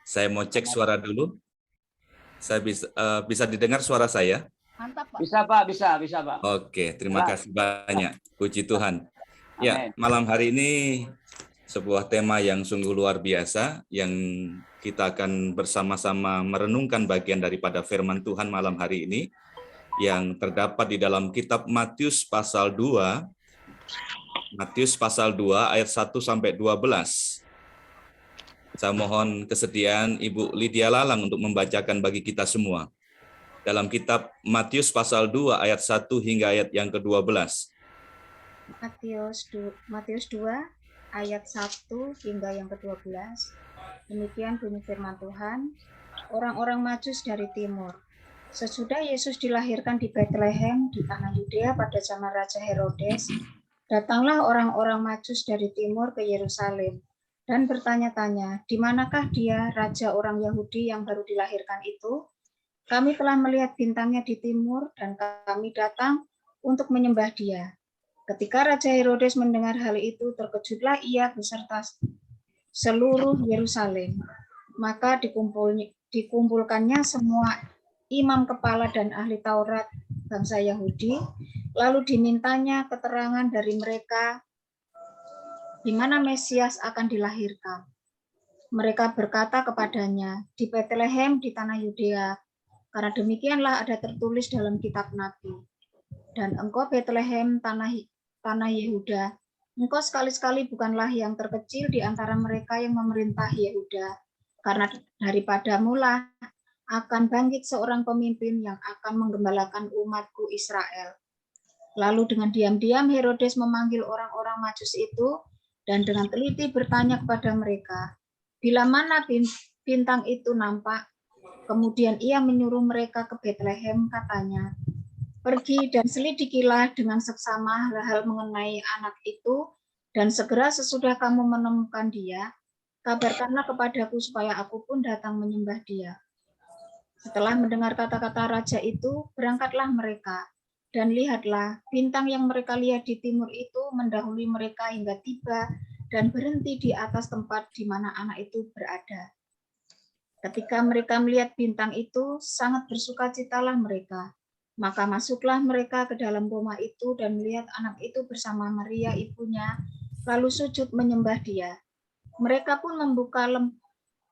Saya mau cek suara dulu. Saya bisa didengar suara saya? Mantap, Pak. Bisa, Pak. Bisa, Pak. Oke, terima kasih banyak. Puji Tuhan. Ya, malam hari ini sebuah tema yang sungguh luar biasa, yang kita akan bersama-sama merenungkan bagian daripada firman Tuhan malam hari ini, yang terdapat di dalam kitab Matius pasal 2, ayat 1 sampai 12. Saya mohon kesediaan Ibu Lydia Lalang untuk membacakan bagi kita semua. Dalam kitab Matius pasal 2 ayat 1 hingga ayat yang ke-12. Matius 2 ayat 1 hingga yang ke-12. Demikian bunyi firman Tuhan. Orang-orang Majus dari timur. Sesudah Yesus dilahirkan di Betlehem di tanah Yudea pada zaman Raja Herodes, datanglah orang-orang Majus dari timur ke Yerusalem dan bertanya-tanya, di manakah dia, raja orang Yahudi yang baru dilahirkan itu? Kami telah melihat bintangnya di timur dan kami datang untuk menyembah dia. Ketika Raja Herodes mendengar hal itu, terkejutlah ia beserta seluruh Yerusalem. Maka dikumpulkannya semua imam kepala dan ahli Taurat bangsa Yahudi, lalu dimintanya keterangan dari mereka di mana Mesias akan dilahirkan. Mereka berkata kepadanya, di Betlehem di tanah Yudea, karena demikianlah ada tertulis dalam kitab Nabi. Dan engkau Betlehem tanah Yehuda, engkau sekali-sekali bukanlah yang terkecil di antara mereka yang memerintah Yehuda, karena daripadamu lah akan bangkit seorang pemimpin yang akan menggembalakan umatku Israel. Lalu dengan diam-diam Herodes memanggil orang-orang Majus itu dan dengan teliti bertanya kepada mereka, bila mana bintang itu nampak? Kemudian ia menyuruh mereka ke Betlehem, katanya, pergi dan selidikilah dengan seksama hal-hal mengenai anak itu, dan segera sesudah kamu menemukan dia, kabarkanlah kepadaku supaya aku pun datang menyembah dia. Setelah mendengar kata-kata raja itu, berangkatlah mereka. Dan lihatlah, bintang yang mereka lihat di timur itu mendahului mereka hingga tiba dan berhenti di atas tempat di mana anak itu berada. Ketika mereka melihat bintang itu, sangat bersukacitalah mereka. Maka masuklah mereka ke dalam rumah itu dan melihat anak itu bersama Maria ibunya, lalu sujud menyembah dia. Mereka pun membuka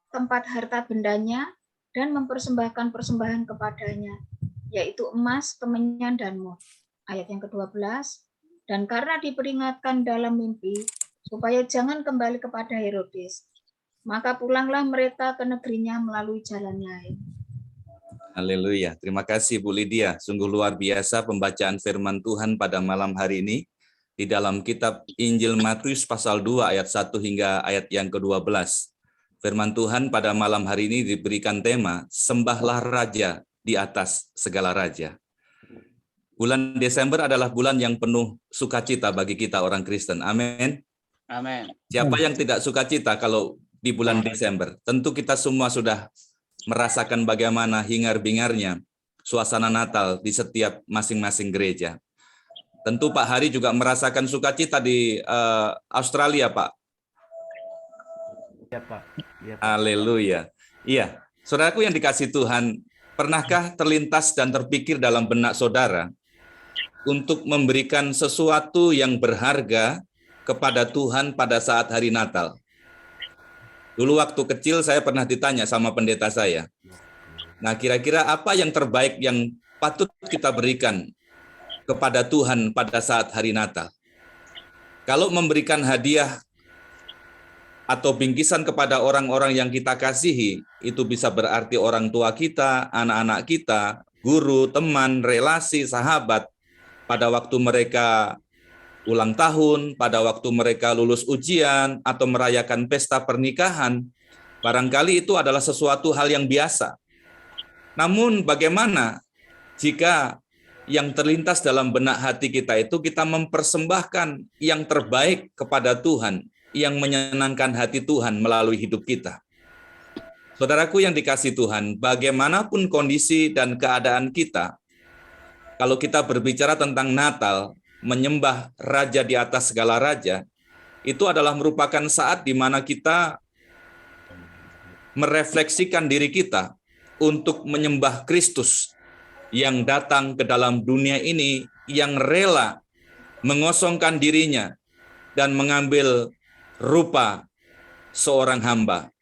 tempat harta bendanya dan mempersembahkan persembahan kepadanya, yaitu emas, kemenyan, dan mur. Ayat yang ke-12, dan karena diperingatkan dalam mimpi, supaya jangan kembali kepada Herodes, maka pulanglah mereka ke negerinya melalui jalan lain. Haleluya. Terima kasih Bu Lydia. Sungguh luar biasa pembacaan firman Tuhan pada malam hari ini di dalam kitab Injil Matius pasal 2 ayat 1 hingga ayat yang ke-12. Firman Tuhan pada malam hari ini diberikan tema, sembahlah Raja di atas segala raja. Bulan Desember adalah bulan yang penuh sukacita bagi kita orang Kristen. Amin. Amin. Siapa yang tidak sukacita kalau di bulan Desember? Tentu kita semua sudah merasakan bagaimana hingar-bingarnya suasana Natal di setiap masing-masing gereja. Tentu Pak Hari juga merasakan sukacita di Australia, Pak. Ya, Pak. Ya, Pak. Haleluya. Iya, saudaraku yang dikasih Tuhan, pernahkah terlintas dan terpikir dalam benak saudara untuk memberikan sesuatu yang berharga kepada Tuhan pada saat hari Natal? Dulu waktu kecil saya pernah ditanya sama pendeta saya, nah kira-kira apa yang terbaik yang patut kita berikan kepada Tuhan pada saat hari Natal? Kalau memberikan hadiah atau bingkisan kepada orang-orang yang kita kasihi, itu bisa berarti orang tua kita, anak-anak kita, guru, teman, relasi, sahabat, pada waktu mereka ulang tahun, pada waktu mereka lulus ujian, atau merayakan pesta pernikahan, barangkali itu adalah sesuatu hal yang biasa. Namun bagaimana jika yang terlintas dalam benak hati kita itu kita mempersembahkan yang terbaik kepada Tuhan, yang menyenangkan hati Tuhan melalui hidup kita. Saudaraku yang dikasih Tuhan, bagaimanapun kondisi dan keadaan kita, kalau kita berbicara tentang Natal, menyembah Raja di atas segala raja, itu adalah merupakan saat di mana kita merefleksikan diri kita untuk menyembah Kristus yang datang ke dalam dunia ini, yang rela mengosongkan dirinya dan mengambil rupa seorang hamba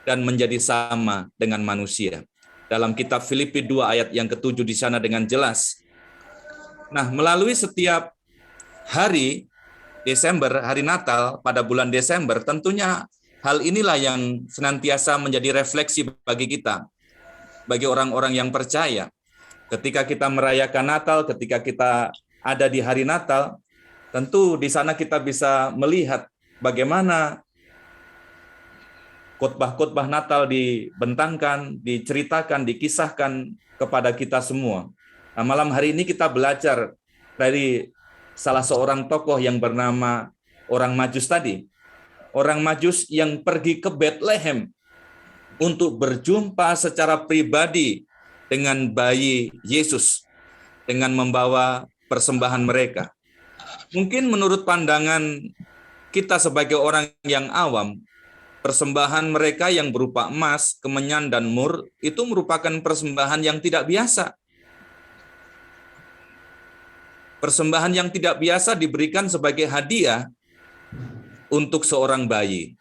dan menjadi sama dengan manusia. Dalam kitab Filipi 2 ayat yang ke-7 di sana dengan jelas. Nah, melalui setiap hari Desember, hari Natal pada bulan Desember, tentunya hal inilah yang senantiasa menjadi refleksi bagi kita, bagi orang-orang yang percaya. Ketika kita merayakan Natal, ketika kita ada di hari Natal, tentu di sana kita bisa melihat bagaimana khotbah-khotbah Natal dibentangkan, diceritakan, dikisahkan kepada kita semua. Nah, malam hari ini kita belajar dari salah seorang tokoh yang bernama orang Majus tadi. Orang Majus yang pergi ke Bethlehem untuk berjumpa secara pribadi dengan bayi Yesus, dengan membawa persembahan mereka. Mungkin menurut pandangan kita sebagai orang yang awam, persembahan mereka yang berupa emas, kemenyan, dan mur itu merupakan persembahan yang tidak biasa. Persembahan yang tidak biasa diberikan sebagai hadiah untuk seorang bayi.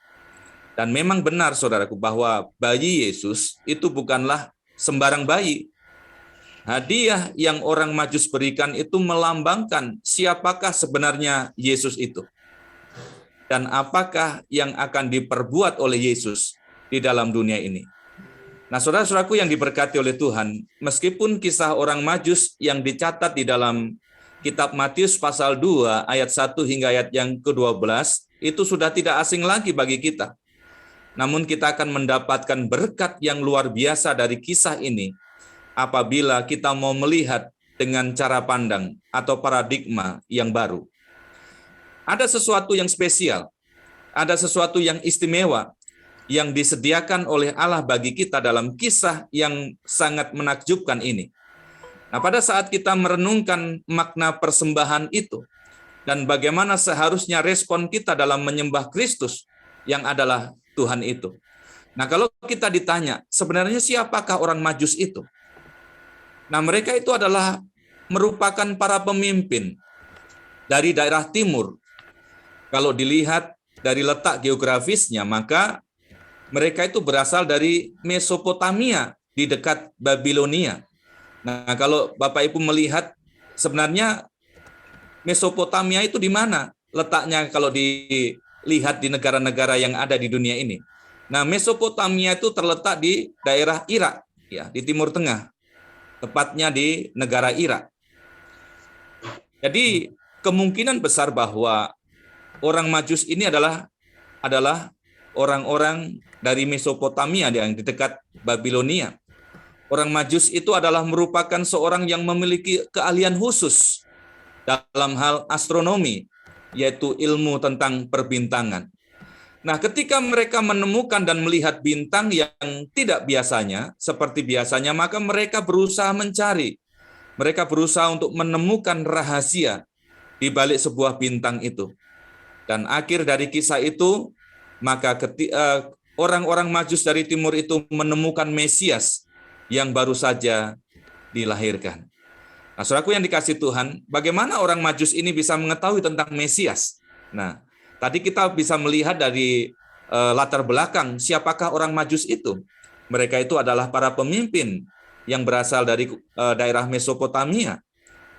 Dan memang benar, saudaraku, bahwa bayi Yesus itu bukanlah sembarang bayi. Hadiah yang orang Majus berikan itu melambangkan siapakah sebenarnya Yesus itu. Dan apakah yang akan diperbuat oleh Yesus di dalam dunia ini. Nah, saudara-saudaraku yang diberkati oleh Tuhan, meskipun kisah orang Majus yang dicatat di dalam kitab Matius pasal 2 ayat 1 hingga ayat yang ke-12 itu sudah tidak asing lagi bagi kita. Namun kita akan mendapatkan berkat yang luar biasa dari kisah ini apabila kita mau melihat dengan cara pandang atau paradigma yang baru. Ada sesuatu yang spesial, ada sesuatu yang istimewa yang disediakan oleh Allah bagi kita dalam kisah yang sangat menakjubkan ini. Nah, pada saat kita merenungkan makna persembahan itu dan bagaimana seharusnya respon kita dalam menyembah Kristus yang adalah Tuhan itu. Nah, kalau kita ditanya, sebenarnya siapakah orang Majus itu? Nah, mereka itu adalah merupakan para pemimpin dari daerah timur. Kalau dilihat dari letak geografisnya, maka mereka itu berasal dari Mesopotamia di dekat Babilonia. Nah, kalau Bapak Ibu melihat sebenarnya Mesopotamia itu di mana letaknya kalau dilihat di negara-negara yang ada di dunia ini. Nah, Mesopotamia itu terletak di daerah Irak, ya, di Timur Tengah, tepatnya di negara Irak. Jadi kemungkinan besar bahwa orang Majus ini adalah orang-orang dari Mesopotamia yang di dekat Babilonia. Orang Majus itu adalah merupakan seorang yang memiliki keahlian khusus dalam hal astronomi, yaitu ilmu tentang perbintangan. Nah, ketika mereka menemukan dan melihat bintang yang tidak biasanya, seperti biasanya, maka mereka berusaha mencari. Mereka berusaha untuk menemukan rahasia di balik sebuah bintang itu. Dan akhir dari kisah itu, maka orang-orang Majus dari timur itu menemukan Mesias yang baru saja dilahirkan. Nah, saudaraku yang dikasih Tuhan, bagaimana orang Majus ini bisa mengetahui tentang Mesias? Nah, tadi kita bisa melihat dari latar belakang siapakah orang Majus itu. Mereka itu adalah para pemimpin yang berasal dari daerah Mesopotamia.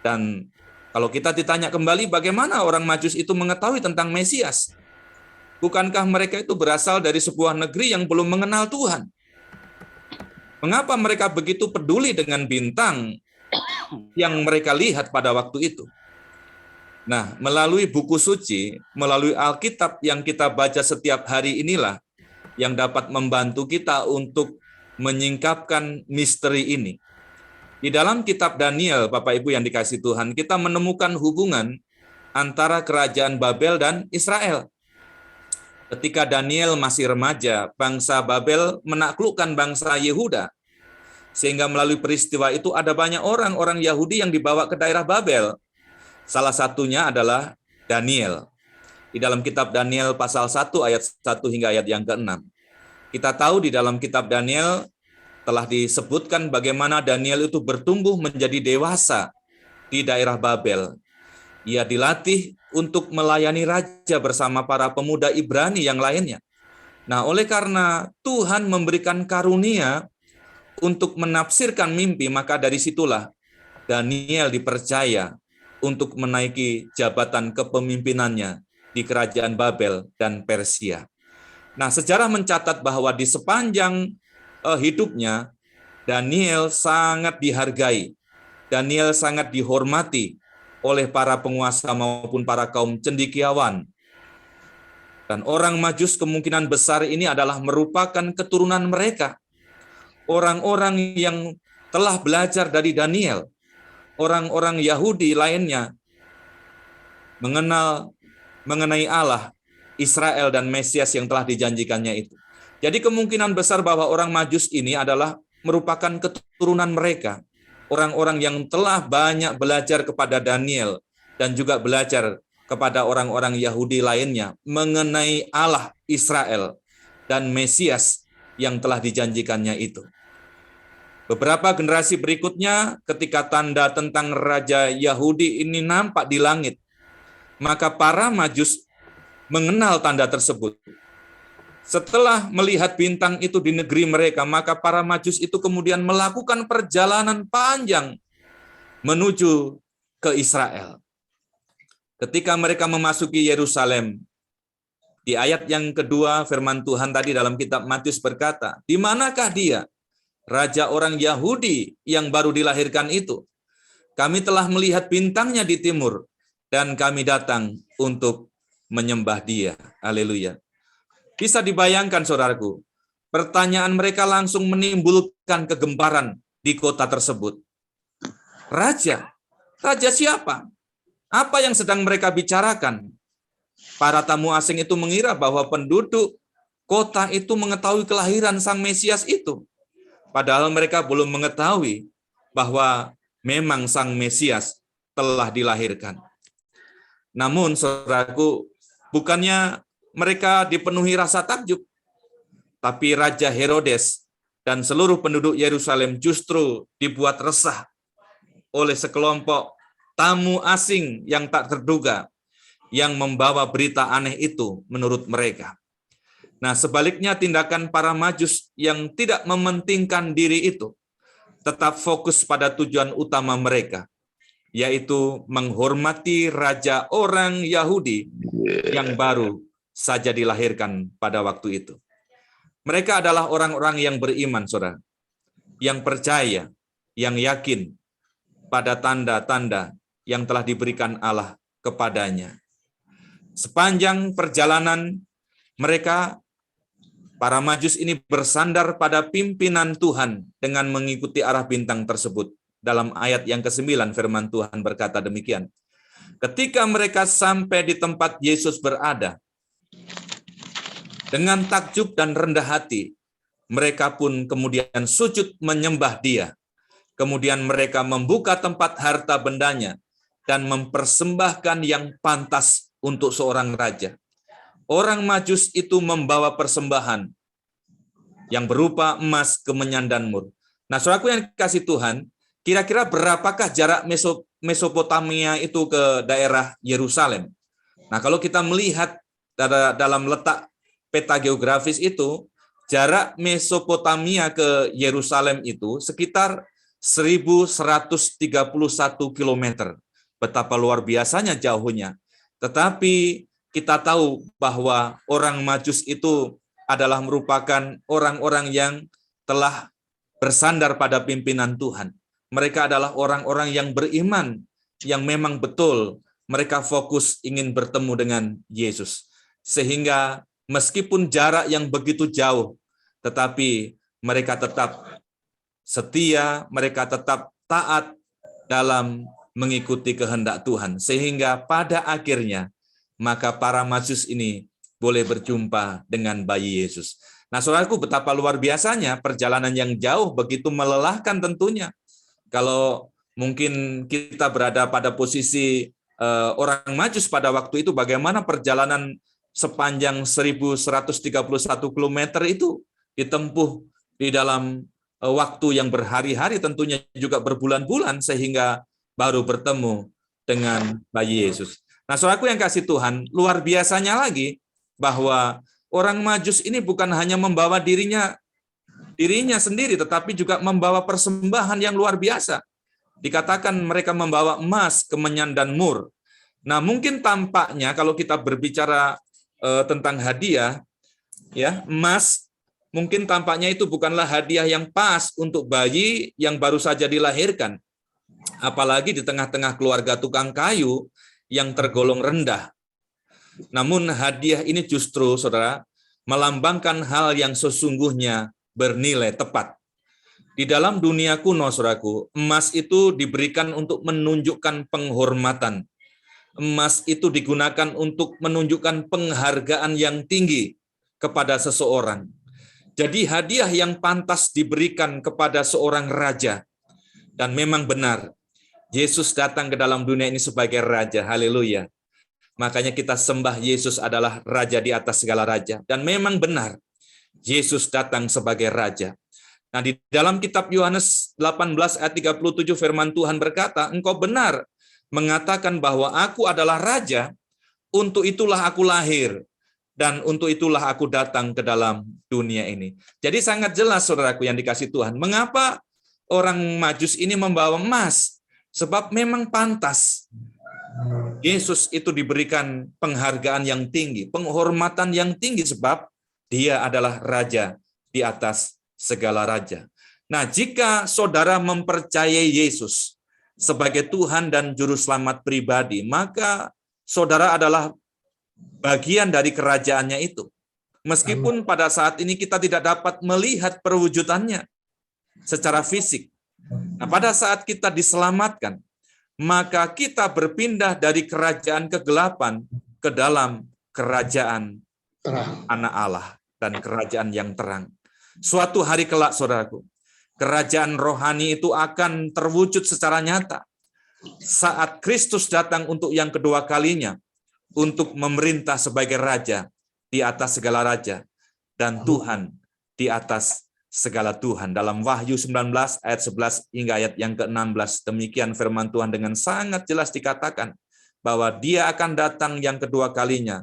Dan kalau kita ditanya kembali bagaimana orang Majus itu mengetahui tentang Mesias? Bukankah mereka itu berasal dari sebuah negeri yang belum mengenal Tuhan? Mengapa mereka begitu peduli dengan bintang yang mereka lihat pada waktu itu? Nah, melalui buku suci, melalui Alkitab yang kita baca setiap hari inilah yang dapat membantu kita untuk menyingkapkan misteri ini. Di dalam kitab Daniel, Bapak Ibu yang dikasih Tuhan, kita menemukan hubungan antara kerajaan Babel dan Israel. Ketika Daniel masih remaja, bangsa Babel menaklukkan bangsa Yehuda. Sehingga melalui peristiwa itu ada banyak orang-orang Yahudi yang dibawa ke daerah Babel. Salah satunya adalah Daniel. Di dalam kitab Daniel pasal 1 ayat 1 hingga ayat yang ke-6. Kita tahu di dalam kitab Daniel telah disebutkan bagaimana Daniel itu bertumbuh menjadi dewasa di daerah Babel. Ia dilatih untuk melayani raja bersama para pemuda Ibrani yang lainnya. Nah, oleh karena Tuhan memberikan karunia untuk menafsirkan mimpi, maka dari situlah Daniel dipercaya untuk menaiki jabatan kepemimpinannya di kerajaan Babel dan Persia. Nah, sejarah mencatat bahwa di sepanjang hidupnya, Daniel sangat dihargai. Daniel sangat dihormati oleh para penguasa maupun para kaum cendekiawan. Dan orang Majus kemungkinan besar ini adalah merupakan keturunan mereka. Orang-orang yang telah belajar dari Daniel. Orang-orang Yahudi lainnya mengenai Allah, Israel, dan Mesias yang telah dijanjikannya itu. Jadi kemungkinan besar bahwa orang Majus ini adalah merupakan keturunan mereka. Orang-orang yang telah banyak belajar kepada Daniel dan juga belajar kepada orang-orang Yahudi lainnya mengenai Allah, Israel, dan Mesias yang telah dijanjikannya itu. Beberapa generasi berikutnya, ketika tanda tentang Raja Yahudi ini nampak di langit, maka para Majus mengenal tanda tersebut. Setelah melihat bintang itu di negeri mereka, maka para Majus itu kemudian melakukan perjalanan panjang menuju ke Israel. Ketika mereka memasuki Yerusalem, di ayat yang kedua firman Tuhan tadi dalam kitab Matius berkata, "Di manakah dia, Raja orang Yahudi yang baru dilahirkan itu? Kami telah melihat bintangnya di timur, dan kami datang untuk menyembah dia." Haleluya. Bisa dibayangkan, saudaraku, pertanyaan mereka langsung menimbulkan kegemparan di kota tersebut. Raja? Raja siapa? Apa yang sedang mereka bicarakan? Para tamu asing itu mengira bahwa penduduk kota itu mengetahui kelahiran Sang Mesias itu. Padahal mereka belum mengetahui bahwa memang Sang Mesias telah dilahirkan. Namun, saudaraku, bukannya mereka dipenuhi rasa takjub, tapi Raja Herodes dan seluruh penduduk Yerusalem justru dibuat resah oleh sekelompok tamu asing yang tak terduga yang membawa berita aneh itu menurut mereka. Nah, sebaliknya tindakan para Majus yang tidak mementingkan diri itu tetap fokus pada tujuan utama mereka, yaitu menghormati raja orang Yahudi yang baru saja dilahirkan pada waktu itu. Mereka adalah orang-orang yang beriman, saudara, yang percaya, yang yakin pada tanda-tanda yang telah diberikan Allah kepadanya. Sepanjang perjalanan mereka, para Majus ini bersandar pada pimpinan Tuhan dengan mengikuti arah bintang tersebut. Dalam ayat yang ke-9 firman Tuhan berkata demikian. Ketika mereka sampai di tempat Yesus berada, dengan takjub dan rendah hati, mereka pun kemudian sujud menyembah Dia. Kemudian mereka membuka tempat harta bendanya dan mempersembahkan yang pantas untuk seorang raja. Orang Majus itu membawa persembahan yang berupa emas, kemenyan, dan mur. Nah, saudaraku yang dikasihi Tuhan, kira-kira berapakah jarak Mesopotamia itu ke daerah Yerusalem? Nah, kalau kita melihat dalam letak peta geografis itu, jarak Mesopotamia ke Yerusalem itu sekitar 1131 km. Betapa luar biasanya jauhnya. Tetapi kita tahu bahwa orang Majus itu adalah merupakan orang-orang yang telah bersandar pada pimpinan Tuhan. Mereka adalah orang-orang yang beriman, yang memang betul mereka fokus ingin bertemu dengan Yesus. Sehingga meskipun jarak yang begitu jauh, tetapi mereka tetap setia, mereka tetap taat dalam mengikuti kehendak Tuhan. Sehingga pada akhirnya, maka para Majus ini boleh berjumpa dengan bayi Yesus. Nah, saudaraku, betapa luar biasanya perjalanan yang jauh, begitu melelahkan tentunya. Kalau mungkin kita berada pada posisi orang Majus pada waktu itu, bagaimana perjalanan sepanjang 1131 km itu ditempuh di dalam waktu yang berhari-hari, tentunya juga berbulan-bulan, sehingga baru bertemu dengan bayi Yesus. Nah, saudaraku yang kasih Tuhan, luar biasanya lagi bahwa orang Majus ini bukan hanya membawa dirinya sendiri, tetapi juga membawa persembahan yang luar biasa. Dikatakan mereka membawa emas, kemenyan, dan mur. Nah, mungkin tampaknya kalau kita berbicara tentang hadiah, ya, emas mungkin tampaknya itu bukanlah hadiah yang pas untuk bayi yang baru saja dilahirkan, apalagi di tengah-tengah keluarga tukang kayu yang tergolong rendah. Namun hadiah ini justru, saudara, melambangkan hal yang sesungguhnya bernilai tepat. Di dalam dunia kuno, saudaraku, emas itu diberikan untuk menunjukkan penghormatan. Emas itu digunakan untuk menunjukkan penghargaan yang tinggi kepada seseorang. Jadi hadiah yang pantas diberikan kepada seorang raja. Dan memang benar, Yesus datang ke dalam dunia ini sebagai raja. Haleluya. Makanya kita sembah Yesus adalah raja di atas segala raja. Dan memang benar, Yesus datang sebagai raja. Nah, di dalam kitab Yohanes 18 ayat 37 firman Tuhan berkata, "Engkau benar mengatakan bahwa aku adalah raja, untuk itulah aku lahir, dan untuk itulah aku datang ke dalam dunia ini." Jadi sangat jelas, saudaraku yang dikasih Tuhan, mengapa orang Majus ini membawa emas? Sebab memang pantas. Yesus itu diberikan penghargaan yang tinggi, penghormatan yang tinggi, sebab dia adalah raja di atas segala raja. Nah, jika saudara mempercayai Yesus sebagai Tuhan dan Juru Selamat pribadi, maka saudara adalah bagian dari kerajaannya itu. Meskipun pada saat ini kita tidak dapat melihat perwujudannya secara fisik. Nah, pada saat kita diselamatkan, maka kita berpindah dari kerajaan kegelapan ke dalam kerajaan Anak Allah dan kerajaan yang terang. Suatu hari kelak, saudaraku, kerajaan rohani itu akan terwujud secara nyata saat Kristus datang untuk yang kedua kalinya, untuk memerintah sebagai raja di atas segala raja dan Tuhan di atas segala Tuhan. Dalam Wahyu 19 ayat 11 hingga ayat yang ke-16, demikian firman Tuhan dengan sangat jelas dikatakan bahwa dia akan datang yang kedua kalinya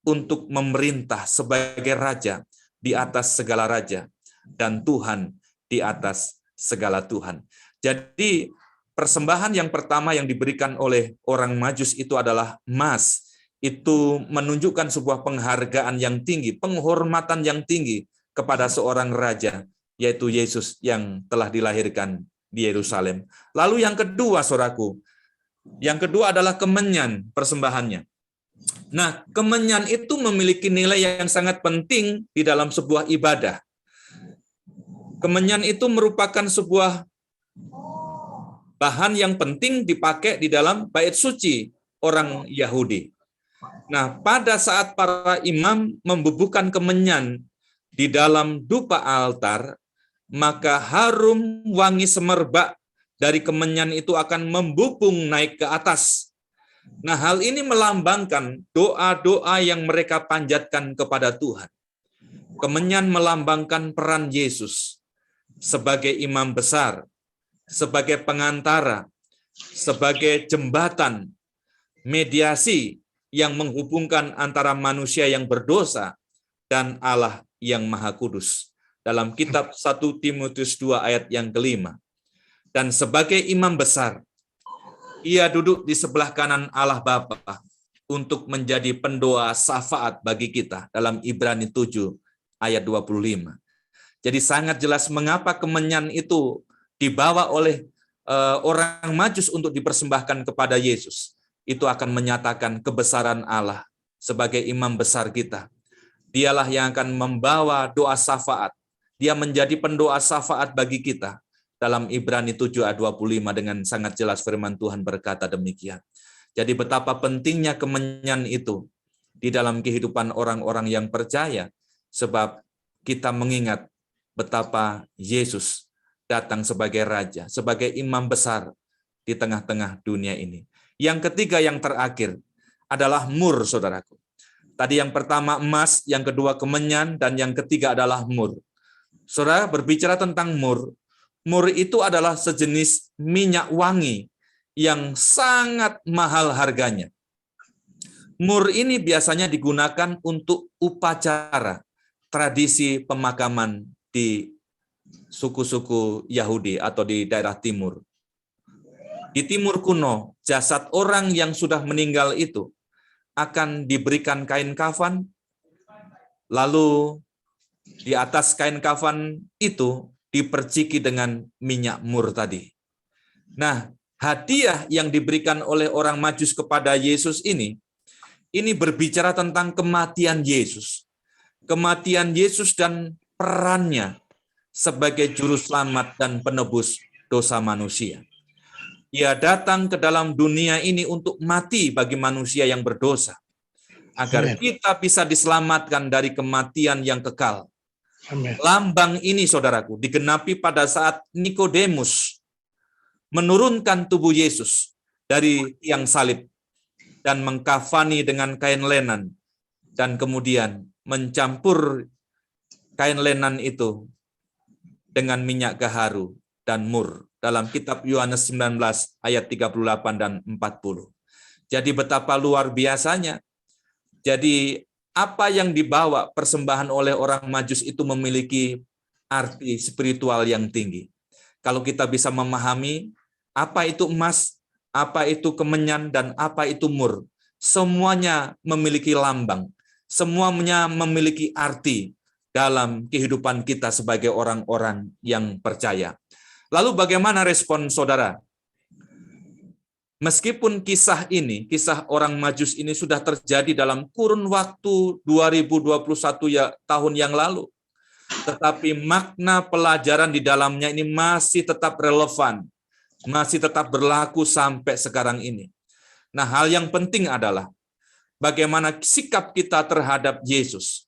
untuk memerintah sebagai raja di atas segala raja dan Tuhan di atas segala Tuhan. Jadi persembahan yang pertama yang diberikan oleh orang Majus itu adalah emas. Itu menunjukkan sebuah penghargaan yang tinggi, penghormatan yang tinggi kepada seorang raja, yaitu Yesus yang telah dilahirkan di Yerusalem. Lalu yang kedua, saudaraku, yang kedua adalah kemenyan persembahannya. Nah, kemenyan itu memiliki nilai yang sangat penting di dalam sebuah ibadah. Kemenyan itu merupakan sebuah bahan yang penting dipakai di dalam bait suci orang Yahudi. Nah, pada saat para imam membubuhkan kemenyan di dalam dupa altar, maka harum wangi semerbak dari kemenyan itu akan membubung naik ke atas. Nah, hal ini melambangkan doa-doa yang mereka panjatkan kepada Tuhan. Kemenyan melambangkan peran Yesus sebagai imam besar, sebagai pengantara, sebagai jembatan, mediasi yang menghubungkan antara manusia yang berdosa dan Allah yang Maha Kudus. Dalam kitab 1 Timotius 2 ayat yang ke-5. Dan sebagai imam besar, ia duduk di sebelah kanan Allah Bapa untuk menjadi pendoa syafaat bagi kita dalam Ibrani 7 ayat 25. Jadi sangat jelas mengapa kemenyan itu dibawa oleh orang Majus untuk dipersembahkan kepada Yesus. Itu akan menyatakan kebesaran Allah sebagai imam besar kita. Dialah yang akan membawa doa syafaat. Dia menjadi pendoa syafaat bagi kita. Dalam Ibrani 7 ayat 25 dengan sangat jelas firman Tuhan berkata demikian. Jadi betapa pentingnya kemenyan itu di dalam kehidupan orang-orang yang percaya, sebab kita mengingat betapa Yesus datang sebagai raja, sebagai imam besar di tengah-tengah dunia ini. Yang ketiga, yang terakhir adalah mur, saudaraku. Tadi yang pertama emas, yang kedua kemenyan, dan yang ketiga adalah mur. Saudara, berbicara tentang mur, mur itu adalah sejenis minyak wangi yang sangat mahal harganya. Mur ini biasanya digunakan untuk upacara, tradisi pemakaman di suku-suku Yahudi atau di daerah timur. Di timur kuno, jasad orang yang sudah meninggal itu akan diberikan kain kafan, lalu di atas kain kafan itu diperciki dengan minyak mur tadi. Nah, hadiah yang diberikan oleh orang Majus kepada Yesus ini berbicara tentang kematian Yesus. Kematian Yesus dan perannya sebagai juru selamat dan penebus dosa manusia. Ia datang ke dalam dunia ini untuk mati bagi manusia yang berdosa, agar kita bisa diselamatkan dari kematian yang kekal. Amin. Lambang ini, saudaraku, digenapi pada saat Nikodemus menurunkan tubuh Yesus dari tiang salib dan mengkafani dengan kain lenan, dan kemudian mencampur kain lenan itu dengan minyak gaharu dan mur dalam kitab Yohanes 19 ayat 38 dan 40. Jadi betapa luar biasanya. Jadi apa yang dibawa persembahan oleh orang Majus itu memiliki arti spiritual yang tinggi. Kalau kita bisa memahami apa itu emas, apa itu kemenyan, dan apa itu mur, semuanya memiliki lambang, semuanya memiliki arti dalam kehidupan kita sebagai orang-orang yang percaya. Lalu bagaimana respon saudara? Meskipun kisah orang Majus ini sudah terjadi dalam kurun waktu 2021 tahun yang lalu, tetapi makna pelajaran di dalamnya ini masih tetap relevan, masih tetap berlaku sampai sekarang ini. Nah, hal yang penting adalah bagaimana sikap kita terhadap Yesus.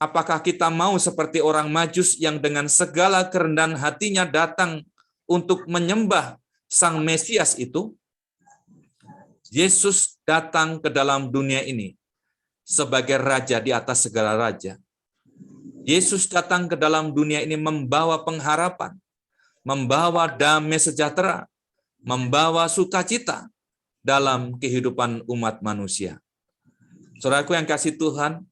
Apakah kita mau seperti orang Majus yang dengan segala kerendahan hatinya datang untuk menyembah Sang Mesias itu? Yesus datang ke dalam dunia ini sebagai raja di atas segala raja. Yesus datang ke dalam dunia ini membawa pengharapan, membawa damai sejahtera, membawa sukacita dalam kehidupan umat manusia. Saudaraku yang kasih Tuhan,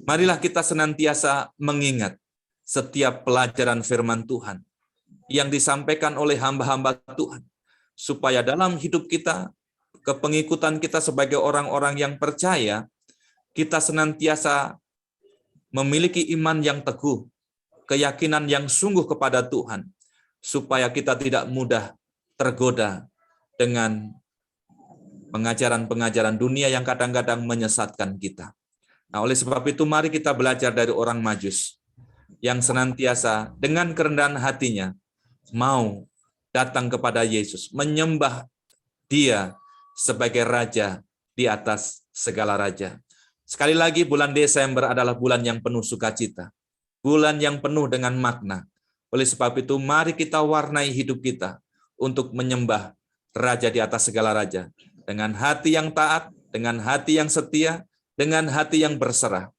marilah kita senantiasa mengingat setiap pelajaran firman Tuhan yang disampaikan oleh hamba-hamba Tuhan, supaya dalam hidup kita, kepengikutan kita sebagai orang-orang yang percaya, kita senantiasa memiliki iman yang teguh, keyakinan yang sungguh kepada Tuhan, supaya kita tidak mudah tergoda dengan pengajaran-pengajaran dunia yang kadang-kadang menyesatkan kita. Nah, oleh sebab itu mari kita belajar dari orang Majus yang senantiasa dengan kerendahan hatinya mau datang kepada Yesus, menyembah Dia sebagai raja di atas segala raja. Sekali lagi, bulan Desember adalah bulan yang penuh sukacita, bulan yang penuh dengan makna. Oleh sebab itu, mari kita warnai hidup kita untuk menyembah Raja di atas segala raja dengan hati yang taat, dengan hati yang setia, dengan hati yang berserah.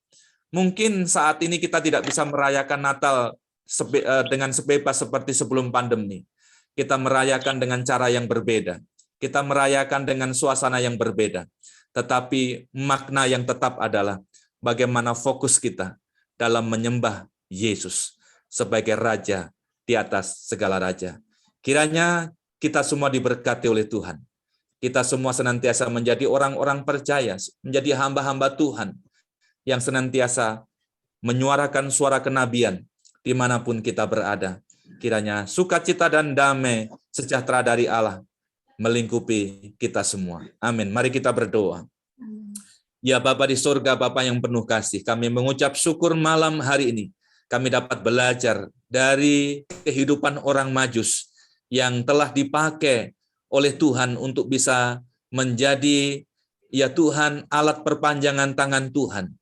Mungkin saat ini kita tidak bisa merayakan Natal dengan sebebas seperti sebelum pandemi. Kita merayakan dengan cara yang berbeda. Kita merayakan dengan suasana yang berbeda. Tetapi makna yang tetap adalah bagaimana fokus kita dalam menyembah Yesus sebagai Raja di atas segala raja. Kiranya kita semua diberkati oleh Tuhan. Kita semua senantiasa menjadi orang-orang percaya, menjadi hamba-hamba Tuhan yang senantiasa menyuarakan suara kenabian dimanapun kita berada. Kiranya sukacita dan damai sejahtera dari Allah melingkupi kita semua. Amin. Mari kita berdoa. Ya Bapa di surga, Bapa yang penuh kasih, kami mengucap syukur malam hari ini. Kami dapat belajar dari kehidupan orang Majus yang telah dipakai oleh Tuhan untuk bisa menjadi, ya Tuhan, alat perpanjangan tangan Tuhan.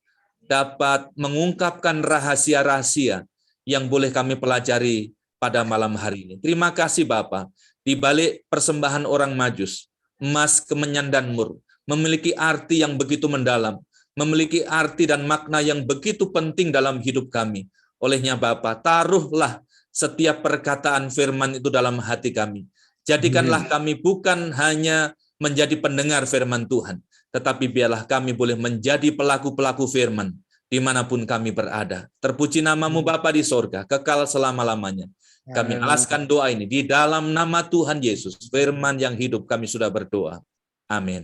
Dapat mengungkapkan rahasia-rahasia yang boleh kami pelajari pada malam hari ini. Terima kasih Bapa. Di balik persembahan orang Majus, emas, kemenyan, dan mur memiliki arti yang begitu mendalam, memiliki arti dan makna yang begitu penting dalam hidup kami, Olehnya Bapa, taruhlah setiap perkataan firman itu dalam hati kami. Jadikanlah kami bukan hanya menjadi pendengar firman Tuhan, tetapi biarlah kami boleh menjadi pelaku-pelaku firman dimanapun kami berada. Terpuji namamu Bapa di sorga, kekal selama-lamanya. Kami alaskan doa ini di dalam nama Tuhan Yesus, firman yang hidup kami sudah berdoa. Amin.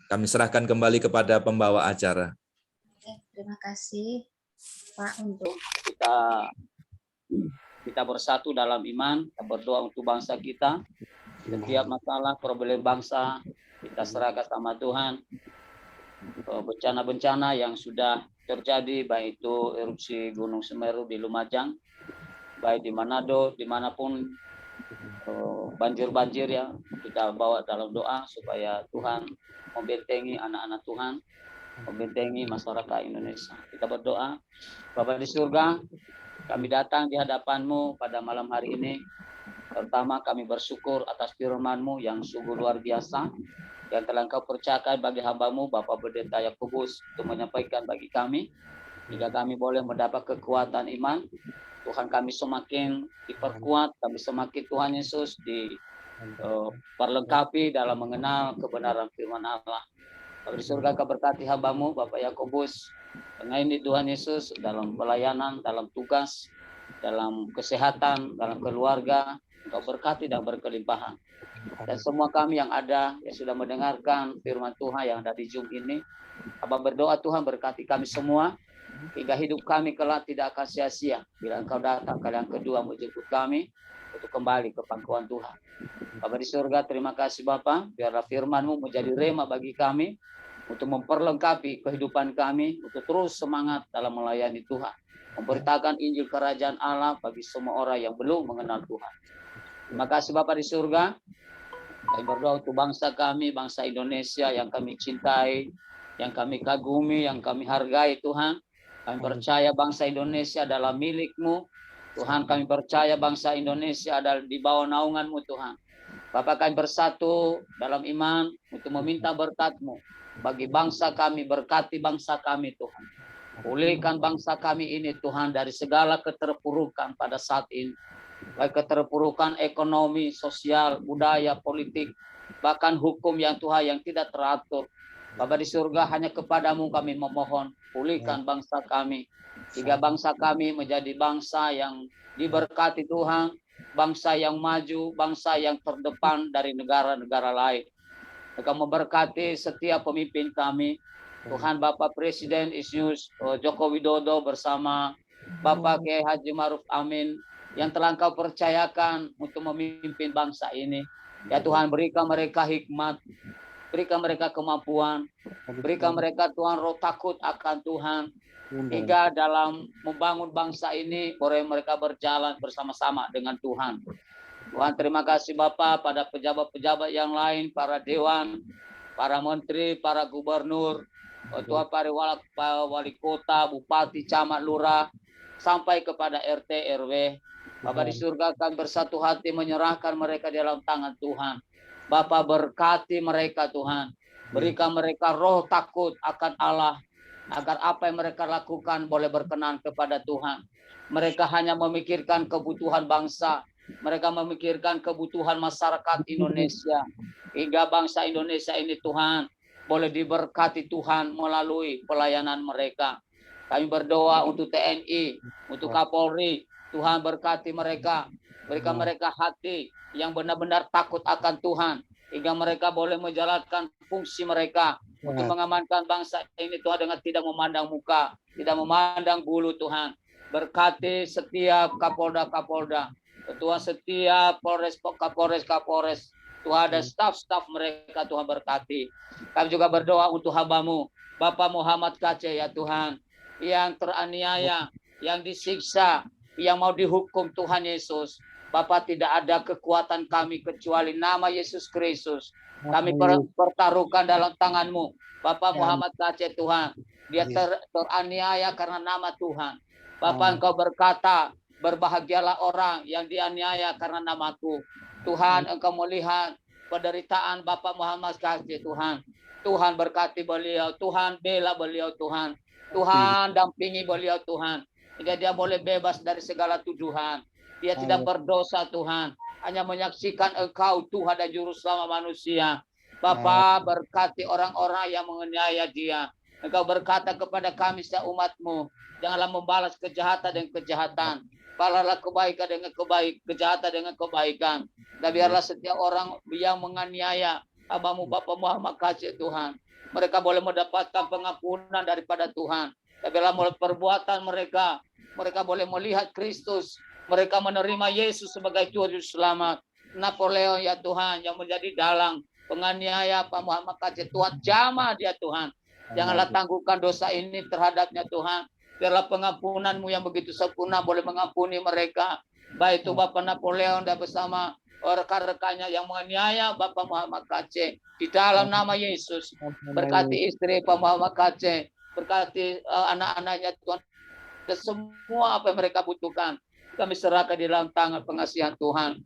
Kami serahkan kembali kepada pembawa acara. Terima kasih Pak untuk kita bersatu dalam iman, kita berdoa untuk bangsa kita. Setiap masalah, problem bangsa, kita serahkan sama Tuhan. Bencana-bencana yang sudah terjadi, baik itu erupsi Gunung Semeru di Lumajang, baik di Manado, dimanapun banjir-banjir ya, kita bawa dalam doa supaya Tuhan membentengi anak-anak Tuhan, membentengi masyarakat Indonesia. Kita berdoa, Bapa di surga, kami datang di hadapan-Mu pada malam hari ini. Pertama, kami bersyukur atas firman-Mu yang sungguh luar biasa, yang telah Engkau percayakan bagi hamba-Mu, Bapak Pendeta Yakobus, untuk menyampaikan bagi kami, hingga kami boleh mendapat kekuatan iman. Tuhan, kami semakin diperkuat, kami semakin Tuhan Yesus diperlengkapi dalam mengenal kebenaran firman Allah. Bapa di surga, Kau berkati hamba-Mu, Bapak Yakobus, mengaini Tuhan Yesus dalam pelayanan, dalam tugas, dalam kesehatan, dalam keluarga. Engkau berkati dan berkelimpahan. Dan semua kami yang ada, yang sudah mendengarkan firman Tuhan yang ada di Zoom ini, Abang berdoa Tuhan berkati kami semua, hingga hidup kami kelak tidak akan sia-sia bila Engkau datang kali yang kedua menjemput kami untuk kembali ke pangkuan Tuhan. Bapa di surga, terima kasih Bapa, biarlah firman-Mu menjadi rema bagi kami, untuk memperlengkapi kehidupan kami, untuk terus semangat dalam melayani Tuhan, memberitakan Injil Kerajaan Allah bagi semua orang yang belum mengenal Tuhan. Terima kasih Bapa di surga. Kami berdoa untuk bangsa kami, bangsa Indonesia yang kami cintai, yang kami kagumi, yang kami hargai Tuhan. Kami percaya bangsa Indonesia adalah milik-Mu. Tuhan, kami percaya bangsa Indonesia adalah di bawah naungan-Mu Tuhan. Bapak, kami bersatu dalam iman untuk meminta berkat-Mu bagi bangsa kami, berkati bangsa kami Tuhan. Pulihkan bangsa kami ini Tuhan dari segala keterpurukan pada saat ini. Baik keterpurukan ekonomi, sosial, budaya, politik, bahkan hukum yang Tuhan yang tidak teratur. Bapa di surga, hanya kepadamu kami memohon, pulihkan bangsa kami, hingga bangsa kami menjadi bangsa yang diberkati Tuhan, bangsa yang maju, bangsa yang terdepan dari negara-negara lain. Engkau memberkati setiap pemimpin kami, Tuhan Bapak Presiden Ignatius Joko Widodo bersama Bapak Kiai Haji Ma'ruf Amin, yang telah Engkau percayakan untuk memimpin bangsa ini. Ya Tuhan, berikan mereka hikmat, berikan mereka kemampuan, berikan mereka Tuhan roh takut akan Tuhan, hingga dalam membangun bangsa ini boleh mereka berjalan bersama-sama dengan Tuhan. Tuhan, terima kasih Bapak pada pejabat-pejabat yang lain, para dewan, para menteri, para gubernur, Tuhan, para wali kota, bupati, camat, lurah, sampai kepada RT, RW. Bapak di surga, kami bersatu hati menyerahkan mereka dalam tangan Tuhan. Bapak berkati mereka Tuhan. Berikan mereka roh takut akan Allah, agar apa yang mereka lakukan boleh berkenan kepada Tuhan. Mereka hanya memikirkan kebutuhan bangsa. Mereka memikirkan kebutuhan masyarakat Indonesia. Hingga bangsa Indonesia ini Tuhan boleh diberkati Tuhan melalui pelayanan mereka. Kami berdoa untuk TNI, untuk Kapolri. Tuhan berkati mereka, berikan mereka hati yang benar-benar takut akan Tuhan, hingga mereka boleh menjalankan fungsi mereka untuk mengamankan bangsa ini Tuhan, dengan tidak memandang muka, tidak memandang bulu Tuhan. Berkati setiap Kapolda, Tuhan, setiap Kapolres, Tuhan, ada staf-staf mereka Tuhan berkati. Kami juga berdoa untuk hamba-Mu, Bapak Muhammad Kace ya Tuhan, yang teraniaya, yang disiksa, yang mau dihukum Tuhan Yesus. Bapak, tidak ada kekuatan kami kecuali nama Yesus Kristus. Kami pertaruhkan dalam tangan-Mu. Bapak Muhammad Kace Tuhan, dia teraniaya karena nama Tuhan. Bapak, Engkau berkata, berbahagialah orang yang dianiaya karena nama-Ku. Tuhan, Engkau melihat penderitaan Bapak Muhammad Kace Tuhan. Tuhan berkati beliau, Tuhan bela beliau Tuhan. Tuhan dampingi beliau Tuhan. Sehingga dia boleh bebas dari segala tuduhan. Dia tidak berdosa Tuhan. Hanya menyaksikan Engkau Tuhan dan Juru Selamat manusia. Bapa, berkati orang-orang yang menganiaya dia. Engkau berkata kepada kami umat-Mu, janganlah membalas kejahatan dengan kejahatan. Balaslah kebaikan dengan kejahatan dengan kebaikan. Dan biarlah setiap orang yang menganiaya hamba-Mu Bapa Muhammad kasih Tuhan. Mereka boleh mendapatkan pengampunan daripada Tuhan. Dan biarlah melalui perbuatan mereka boleh melihat Kristus. Mereka menerima Yesus sebagai Tuhan Juru Selamat. Napoleon ya Tuhan yang menjadi dalang penganiaya Pak Muhammad kasih Tuhan, jamah dia Tuhan. Janganlah tangguhkan dosa ini terhadapnya Tuhan. Biarlah pengampunan-Mu yang begitu sempurna boleh mengampuni mereka. Baik itu Bapak Napoleon dan bersama rekan-rekannya yang menganiaya Bapak Muhammad KC. Di dalam nama Yesus, berkati istri Pak Muhammad KC, berkati anak-anaknya Tuhan, dan semua apa yang mereka butuhkan. Kami serahkan di dalam tangan pengasihan Tuhan.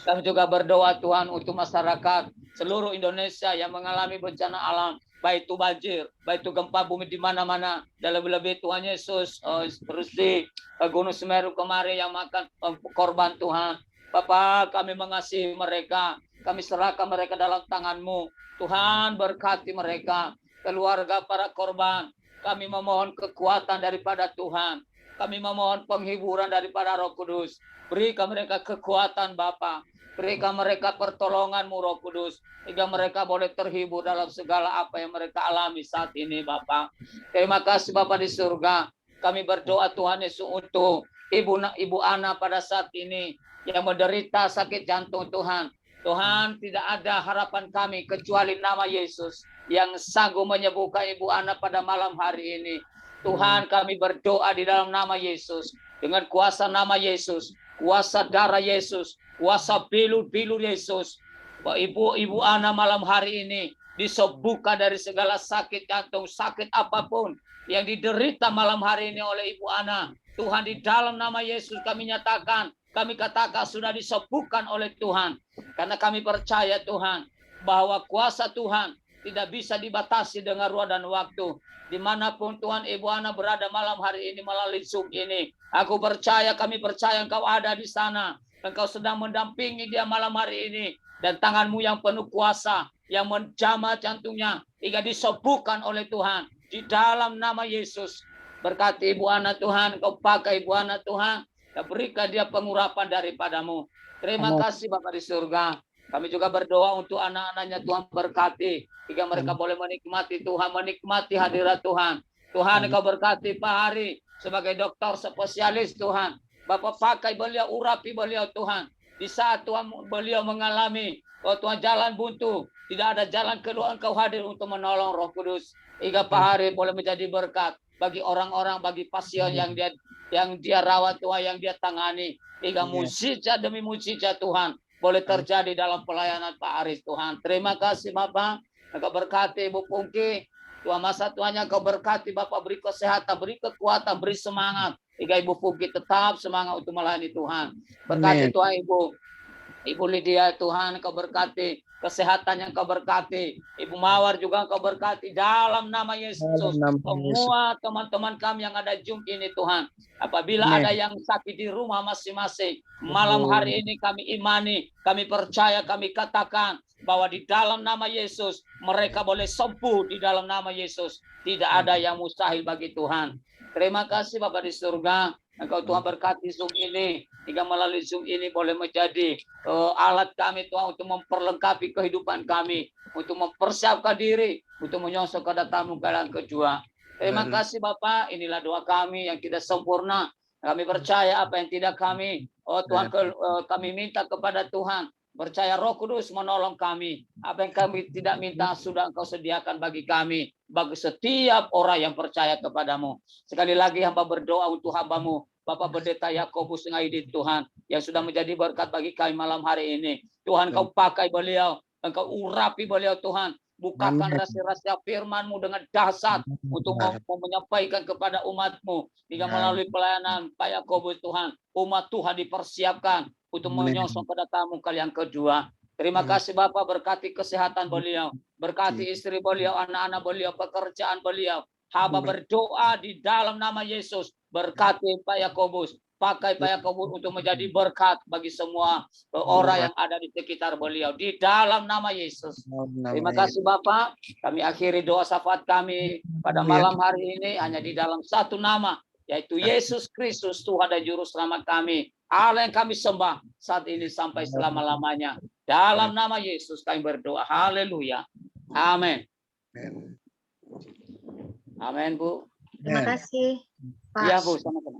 Kami juga berdoa Tuhan untuk masyarakat seluruh Indonesia yang mengalami bencana alam, baik itu banjir, baik itu gempa bumi di mana-mana, dan lebih-lebih Tuhan Yesus seperti Gunung Semeru kemarin yang makan korban Tuhan. Bapa, kami mengasihi mereka, kami serahkan mereka dalam tangan-Mu. Tuhan berkati mereka, keluarga para korban. Kami memohon kekuatan daripada Tuhan. Kami memohon penghiburan daripada Roh Kudus. Berikan mereka kekuatan Bapa. Berikan mereka pertolongan-Mu Roh Kudus. Sehingga mereka boleh terhibur dalam segala apa yang mereka alami saat ini Bapa. Terima kasih Bapa di surga. Kami berdoa Tuhan Yesus untuk Ibu Ana pada saat ini yang menderita sakit jantung Tuhan. Tuhan, tidak ada harapan kami kecuali nama Yesus yang sanggup menyembuhkan Ibu Ana pada malam hari ini. Tuhan, kami berdoa di dalam nama Yesus, dengan kuasa nama Yesus, kuasa darah Yesus, kuasa bilur-bilur Yesus. Ibu Ana malam hari ini disembuhkan dari segala sakit jantung, sakit apapun yang diderita malam hari ini oleh Ibu Ana. Tuhan, di dalam nama Yesus kami nyatakan, kami katakan sudah disembuhkan oleh Tuhan. Karena kami percaya Tuhan, bahwa kuasa Tuhan tidak bisa dibatasi dengan ruang dan waktu. Dimanapun Tuhan Ibu Ana berada malam hari ini melalui Zoom ini, aku percaya, kami percaya Engkau ada di sana. Engkau sedang mendampingi dia malam hari ini. Dan tangan-Mu yang penuh kuasa, yang menjamah jantungnya, hingga disembuhkan oleh Tuhan. Di dalam nama Yesus, berkati Ibu Ana Tuhan, Engkau pakai Ibu Ana Tuhan, dan berikan dia pengurapan daripada-Mu. Terima kasih Bapa di surga. Kami juga berdoa untuk anak-anaknya Tuhan berkati, hingga mereka boleh menikmati Tuhan, menikmati hadirat Tuhan. Tuhan, Engkau berkati Pak Hari sebagai dokter spesialis Tuhan. Bapak pakai beliau, urapi beliau Tuhan. Di saat Tuhan beliau mengalami, oh Tuhan jalan buntu, tidak ada jalan keluar, Engkau hadir untuk menolong Roh Kudus. Hingga Pak Hari boleh menjadi berkat bagi orang-orang, bagi pasien yang dia rawat Tuhan, yang dia tangani. Hingga mujizat demi mujizat Tuhan boleh terjadi dalam pelayanan Pak Aris Tuhan. Terima kasih Bapak. Engkau berkati Ibu Pungki. Tuhan masa Tuhannya Engkau berkati Bapak, beri kesehatan, beri kekuatan, beri semangat. Hingga Ibu Pungki tetap semangat untuk melayani Tuhan. Berkati Tuhan Ibu Lydia Tuhan, Engkau berkati kesehatan yang Engkau berkati. Ibu Mawar juga Engkau berkati dalam nama Yesus. Semua teman-teman kami yang ada Zoom ini Tuhan, apabila ada yang sakit di rumah masing-masing, malam hari ini kami imani, kami percaya, kami katakan bahwa di dalam nama Yesus mereka boleh sembuh di dalam nama Yesus. Tidak ada yang mustahil bagi Tuhan. Terima kasih Bapak di surga. Engkau Tuhan berkati Zoom ini, hingga melalui Zoom ini boleh menjadi alat kami Tuhan untuk memperlengkapi kehidupan kami, untuk mempersiapkan diri, untuk menyongsong kedatangan-Mu kalian kedua. Terima kasih Bapak, inilah doa kami yang tidak sempurna. Kami percaya apa yang tidak kami, oh Tuhan, kami minta kepada Tuhan. Percaya Roh Kudus menolong kami. Apa yang kami tidak minta sudah Engkau sediakan bagi kami, bagi setiap orang yang percaya kepadamu. Sekali lagi hamba berdoa untuk hamba-Mu, Bapak Pendeta Yakobus Ngaidi Tuhan, yang sudah menjadi berkat bagi kami malam hari ini. Tuhan, Engkau pakai beliau, Engkau urapi beliau Tuhan. Bukakan rahasia-rahasia firman-Mu dengan dahsyat untuk menyampaikan kepada umat-Mu. Hingga melalui pelayanan Pak Yakobus Tuhan, umat Tuhan dipersiapkan untuk menyongsong kedatangan-Mu kali yang kedua. Terima kasih Bapak, berkati kesehatan beliau, berkati istri beliau, anak-anak beliau, pekerjaan beliau. Hamba berdoa di dalam nama Yesus. Berkati Pak Yakobus. Pakai Pak Yakobus untuk menjadi berkat bagi semua orang yang ada di sekitar beliau. Di dalam nama Yesus. Terima kasih Bapak. Kami akhiri doa syafaat kami pada malam hari ini hanya di dalam satu nama. Yaitu Yesus Kristus, Tuhan dan Juru Selamat kami. Allah yang kami sembah saat ini sampai selama-lamanya. Dalam nama Yesus kami berdoa. Haleluya. Amin. Amin, Bu. Terima kasih, Pak. Iya, Bu. Sama-sama.